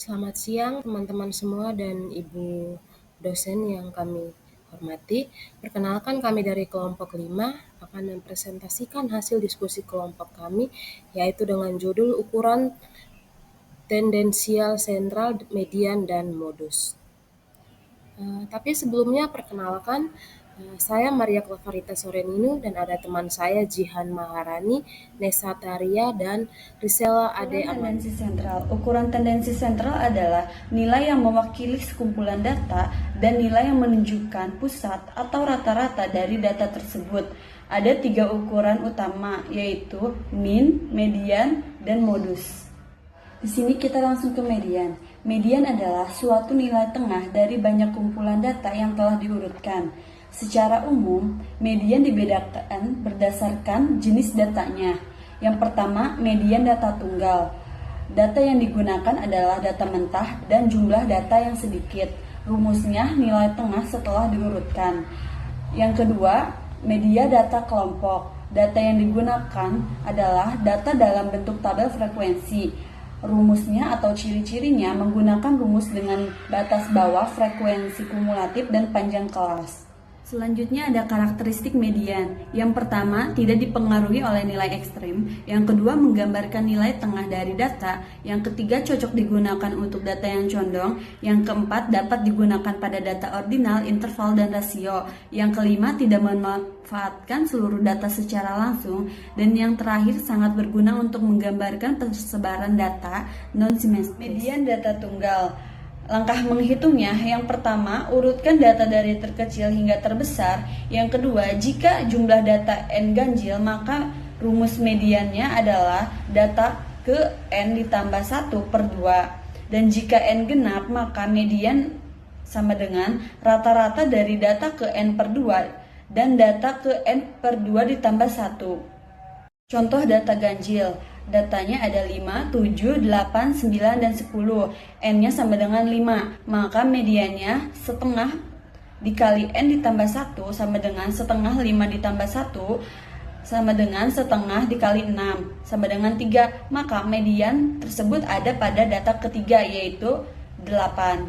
Selamat siang teman-teman semua dan Ibu dosen yang kami hormati. Perkenalkan kami dari kelompok 5 akan mempresentasikan hasil diskusi kelompok kami yaitu dengan judul ukuran tendensial sentral, median, dan modus. Tapi sebelumnya perkenalkan, saya Maria Klavarita Soreninu dan ada teman saya Jihan Maharani, Nesa Taria, dan Risela Ade Ukuran Aman. tendensi sentral. Ukuran tendensi sentral adalah nilai yang mewakili sekumpulan data dan nilai yang menunjukkan pusat atau rata-rata dari data tersebut. Ada 3 ukuran utama, yaitu mean, median, dan modus. Di sini kita langsung ke median. Median adalah suatu nilai tengah dari banyak kumpulan data yang telah diurutkan. Secara umum, median dibedakan berdasarkan jenis datanya. Yang pertama, median data tunggal. Data yang digunakan adalah data mentah dan jumlah data yang sedikit. Rumusnya nilai tengah setelah diurutkan. Yang kedua, media data kelompok. Data yang digunakan adalah data dalam bentuk tabel frekuensi. Rumusnya atau ciri-cirinya menggunakan rumus dengan batas bawah frekuensi kumulatif dan panjang kelas. Selanjutnya ada karakteristik median. Yang pertama, tidak dipengaruhi oleh nilai ekstrim. Yang kedua, menggambarkan nilai tengah dari data. Yang ketiga, cocok digunakan untuk data yang condong. Yang keempat, dapat digunakan pada data ordinal, interval, dan rasio. Yang kelima, tidak memanfaatkan seluruh data secara langsung. Dan yang terakhir, sangat berguna untuk menggambarkan persebaran data non-simetris. Median data tunggal. Langkah menghitungnya, yang pertama, urutkan data dari terkecil hingga terbesar. Yang kedua, jika jumlah data n ganjil, maka rumus mediannya adalah data ke n ditambah 1 per 2. Dan jika n genap, maka median sama dengan rata-rata dari data ke n per 2 dan data ke n per 2 ditambah 1. Contoh data ganjil. Datanya ada 5, 7, 8, 9, dan 10. N-nya sama dengan 5. Maka mediannya setengah dikali N ditambah 1 sama dengan setengah 5 ditambah 1 sama dengan setengah dikali 6 sama dengan 3. Maka median tersebut ada pada data ketiga, yaitu 8.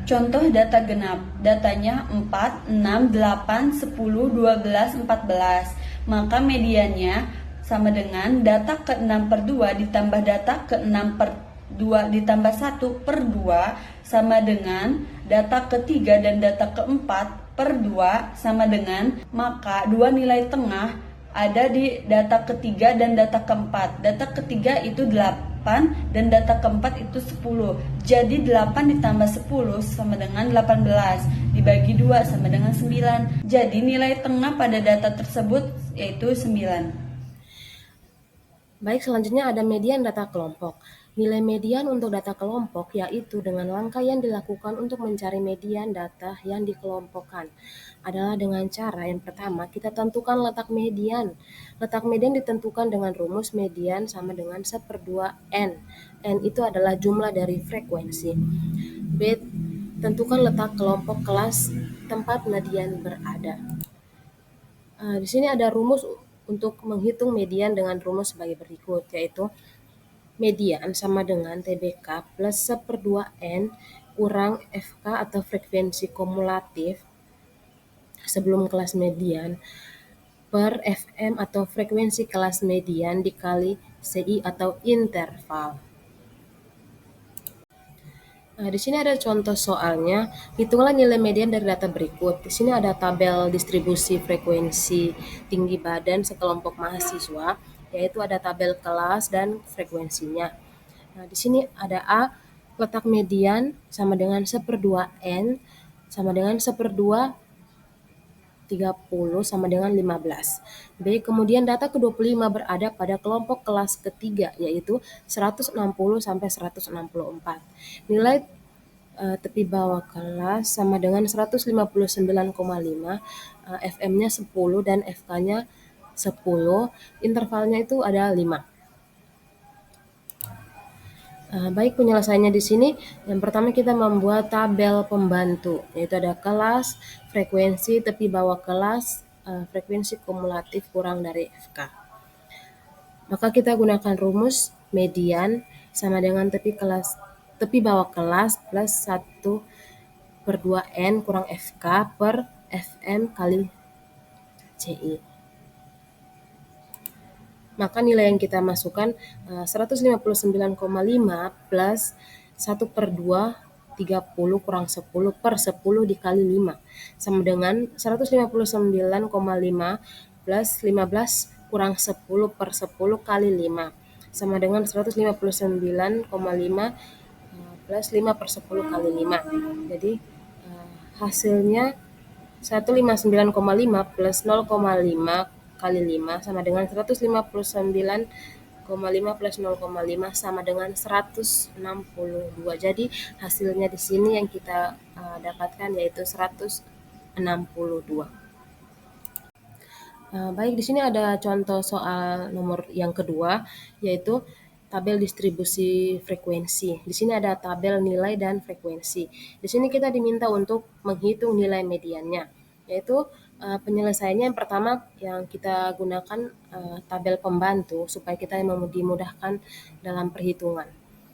Contoh data genap. Datanya 4, 6, 8, 10, 12, 14. Maka mediannya sama dengan data ke-6 per 2 ditambah data ke-6 per 2 ditambah 1 per 2 sama dengan data ketiga dan data keempat per 2 sama dengan, maka dua nilai tengah ada di data ketiga dan data keempat. Data ketiga itu 8 dan data keempat itu 10. Jadi 8 ditambah 10 sama dengan 18. Dibagi 2 sama dengan 9. Jadi nilai tengah pada data tersebut yaitu 9. Baik, selanjutnya ada median data kelompok. Nilai median untuk data kelompok yaitu dengan langkah yang dilakukan untuk mencari median data yang dikelompokkan adalah dengan cara yang pertama kita tentukan letak median. Letak median ditentukan dengan rumus median sama dengan 1/2 N. N itu adalah jumlah dari frekuensi. B. Tentukan letak kelompok kelas tempat median berada. Di sini ada rumus untuk menghitung median dengan rumus sebagai berikut, yaitu median sama dengan TBK plus 1/2 N kurang FK atau frekuensi kumulatif sebelum kelas median per FM atau frekuensi kelas median dikali CI atau interval. Nah, di sini ada contoh soalnya. Hitunglah nilai median dari data berikut. Di sini ada tabel distribusi frekuensi tinggi badan sekelompok mahasiswa, yaitu ada tabel kelas dan frekuensinya. Nah, di sini ada A, letak median sama dengan 1/2 N sama dengan 1/2 30 sama dengan 15. B, kemudian data ke-25 berada pada kelompok kelas ketiga, yaitu 160 sampai 164. Nilai tepi bawah kelas sama dengan 159,5, FM-nya 10 dan FK-nya 10, intervalnya itu ada 5. Baik, penyelesaiannya di sini. Yang pertama kita membuat tabel pembantu, yaitu ada kelas, frekuensi, tepi bawah kelas, frekuensi kumulatif kurang dari FK. Maka kita gunakan rumus median sama dengan tepi bawah kelas plus 1/2N kurang FK per FM kali CI. Maka nilai yang kita masukkan 159,5 plus 1/2 30 kurang 10 per 10 dikali 5 sama dengan 159,5 plus 15 kurang 10 per 10 kali 5 sama dengan 159,5 plus 5 per 10 kali 5. Jadi hasilnya 159,5 plus 0,5 kali 5 sama dengan 159,5 plus 0,5 sama dengan 162. Jadi hasilnya di sini yang kita dapatkan yaitu 162. Baik, di sini ada contoh soal nomor yang kedua, yaitu tabel distribusi frekuensi. Di sini ada tabel nilai dan frekuensi. Di sini kita diminta untuk menghitung nilai mediannya, yaitu penyelesaiannya yang pertama yang kita gunakan tabel pembantu supaya kita dimudahkan dalam perhitungan.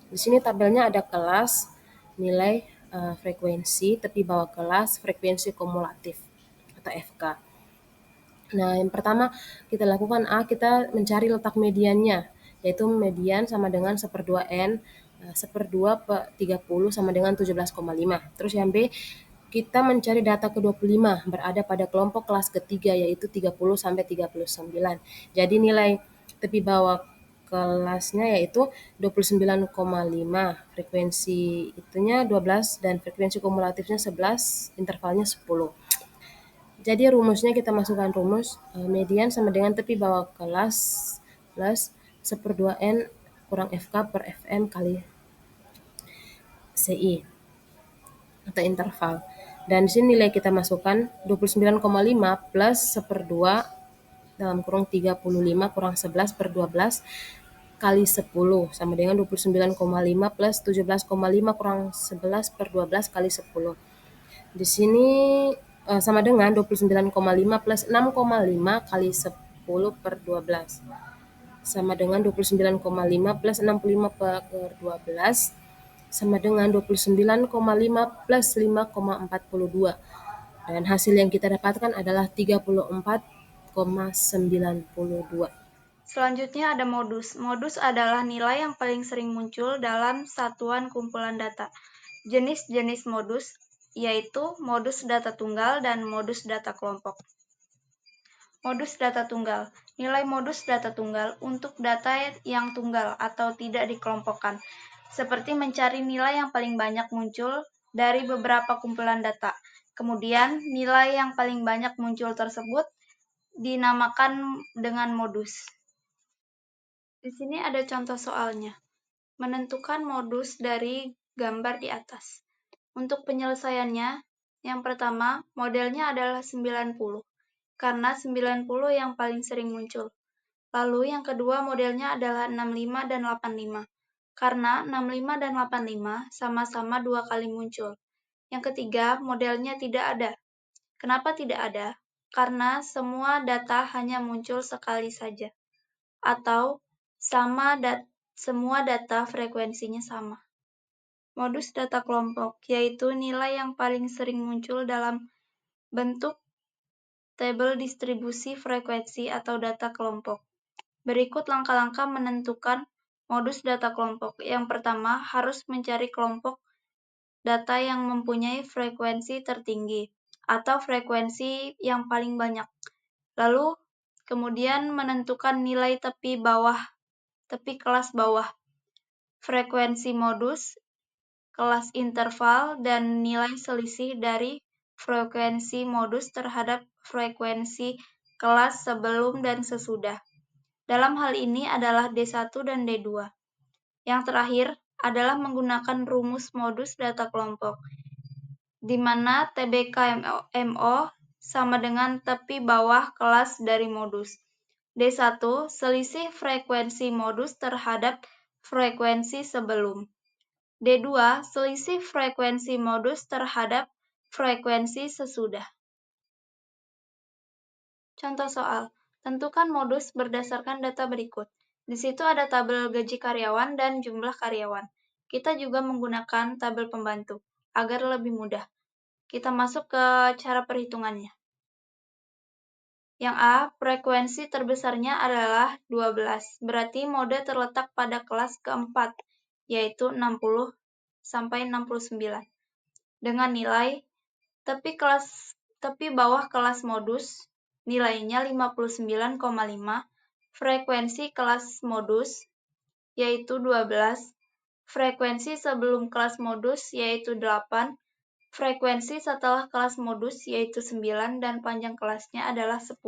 Di sini tabelnya ada kelas, nilai frekuensi, tepi bawah kelas, frekuensi kumulatif atau FK. Nah, yang pertama kita lakukan kita mencari letak mediannya, yaitu median sama dengan 1/2N, 1/2 per 30 sama dengan 17,5. Terus yang B, kita mencari data ke-25 berada pada kelompok kelas ketiga yaitu 30 sampai 39. Jadi nilai tepi bawah kelasnya yaitu 29,5, frekuensi itunya 12 dan frekuensi kumulatifnya 11, intervalnya 10. Jadi rumusnya kita masukkan rumus median sama dengan tepi bawah kelas plus 1/2N kurang FK per FM kali CI atau interval. Dan di sini nilai kita masukkan 29,5 plus 1/2 dalam kurung 35 kurang 11 per 12 kali 10 sama dengan 29,5 plus 17,5 kurang 11 per 12 kali 10. Di sini sama dengan 29,5 plus 6,5 kali 10 per 12 sama dengan 29,5 plus 65 per 12 sama dengan 29,5 plus 5,42 dan hasil yang kita dapatkan adalah 34,92. Selanjutnya ada modus. Modus adalah nilai yang paling sering muncul dalam satuan kumpulan data. Jenis-jenis modus yaitu modus data tunggal dan modus data kelompok. Modus data tunggal. Nilai modus data tunggal untuk data yang tunggal atau tidak dikelompokkan, seperti mencari nilai yang paling banyak muncul dari beberapa kumpulan data. Kemudian, nilai yang paling banyak muncul tersebut dinamakan dengan modus. Di sini ada contoh soalnya. Menentukan modus dari gambar di atas. Untuk penyelesaiannya, yang pertama, modelnya adalah 90, karena 90 yang paling sering muncul. Lalu yang kedua modelnya adalah 65 dan 85, karena 65 dan 85 sama-sama 2 kali muncul. Yang ketiga, modelnya tidak ada. Kenapa tidak ada? Karena semua data hanya muncul sekali saja. Atau semua data frekuensinya sama. Modus data kelompok, yaitu nilai yang paling sering muncul dalam bentuk tabel distribusi frekuensi atau data kelompok. Berikut langkah-langkah menentukan modus data kelompok. Yang pertama, harus mencari kelompok data yang mempunyai frekuensi tertinggi atau frekuensi yang paling banyak. Lalu, kemudian menentukan nilai tepi kelas bawah, frekuensi modus, kelas interval, dan nilai selisih dari frekuensi modus terhadap frekuensi kelas sebelum dan sesudah. Dalam hal ini adalah D1 dan D2. Yang terakhir adalah menggunakan rumus modus data kelompok, di mana TBK-MO sama dengan tepi bawah kelas dari modus. D1, selisih frekuensi modus terhadap frekuensi sebelum. D2, selisih frekuensi modus terhadap frekuensi sesudah. Contoh soal, tentukan modus berdasarkan data berikut. Di situ ada tabel gaji karyawan dan jumlah karyawan. Kita juga menggunakan tabel pembantu agar lebih mudah. Kita masuk ke cara perhitungannya. Yang A, frekuensi terbesarnya adalah 12, berarti mode terletak pada kelas keempat, yaitu 60 sampai 69. Dengan nilai tepi bawah kelas modus, nilainya 59,5, frekuensi kelas modus, yaitu 12, frekuensi sebelum kelas modus, yaitu 8, frekuensi setelah kelas modus, yaitu 9, dan panjang kelasnya adalah 10.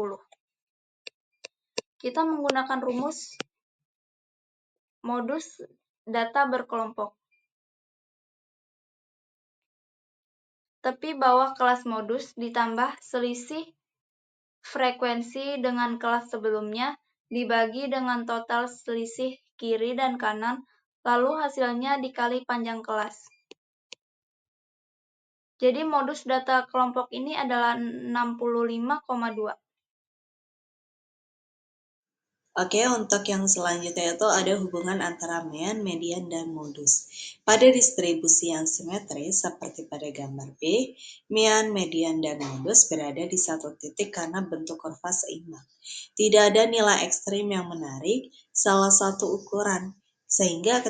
Kita menggunakan rumus modus data berkelompok. Tepi bawah kelas modus ditambah selisih frekuensi dengan kelas sebelumnya dibagi dengan total selisih kiri dan kanan, lalu hasilnya dikali panjang kelas. Jadi modus data kelompok ini adalah 65,2. Oke, untuk yang selanjutnya itu ada hubungan antara mean, median, dan modus. Pada distribusi yang simetris seperti pada gambar B, mean, median, dan modus berada di satu titik karena bentuk kurva seimbang. Tidak ada nilai ekstrim yang menarik salah satu ukuran, sehingga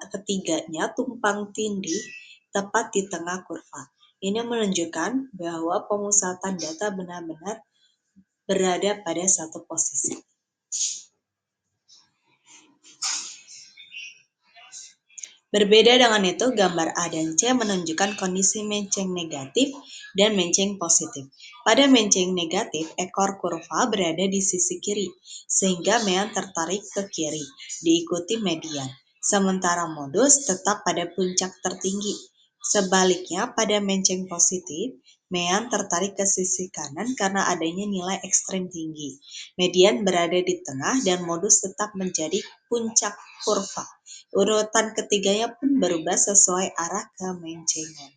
ketiganya tumpang tindih tepat di tengah kurva. Ini menunjukkan bahwa pemusatan data benar-benar berada pada satu posisi. Berbeda dengan itu, gambar A dan C menunjukkan kondisi menceng negatif dan menceng positif. Pada menceng negatif, ekor kurva berada di sisi kiri, sehingga mean tertarik ke kiri, diikuti median. Sementara modus tetap pada puncak tertinggi. Sebaliknya, pada menceng positif, mean tertarik ke sisi kanan karena adanya nilai ekstrem tinggi. Median berada di tengah dan modus tetap menjadi puncak kurva. Urutan ketiganya pun berubah sesuai arah kemencengan.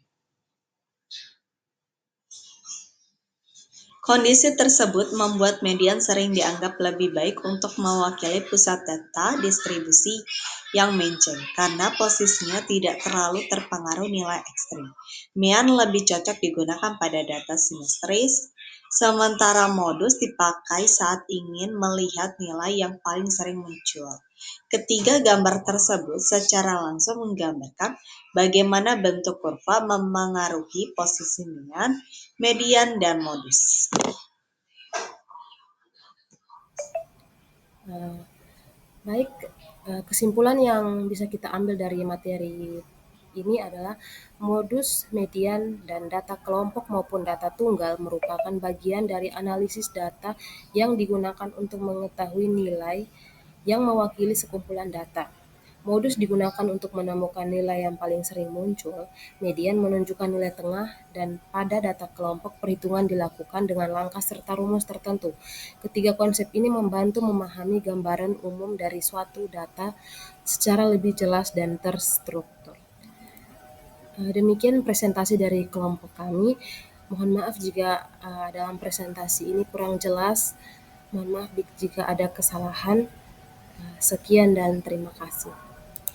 Kondisi tersebut membuat median sering dianggap lebih baik untuk mewakili pusat data distribusi yang menceng, karena posisinya tidak terlalu terpengaruh nilai ekstrim. Mean lebih cocok digunakan pada data simetris, sementara modus dipakai saat ingin melihat nilai yang paling sering muncul. Ketiga gambar tersebut secara langsung menggambarkan bagaimana bentuk kurva memengaruhi posisi mean, median, dan modus. Baik, kesimpulan yang bisa kita ambil dari materi ini adalah modus, median, dan data kelompok maupun data tunggal merupakan bagian dari analisis data yang digunakan untuk mengetahui nilai yang mewakili sekumpulan data. Modus digunakan untuk menemukan nilai yang paling sering muncul, median menunjukkan nilai tengah, dan pada data kelompok perhitungan dilakukan dengan langkah serta rumus tertentu. Ketiga konsep ini membantu memahami gambaran umum dari suatu data secara lebih jelas dan terstruktur. Demikian presentasi dari kelompok kami. Mohon maaf jika dalam presentasi ini kurang jelas. Mohon maaf jika ada kesalahan. Sekian dan terima kasih.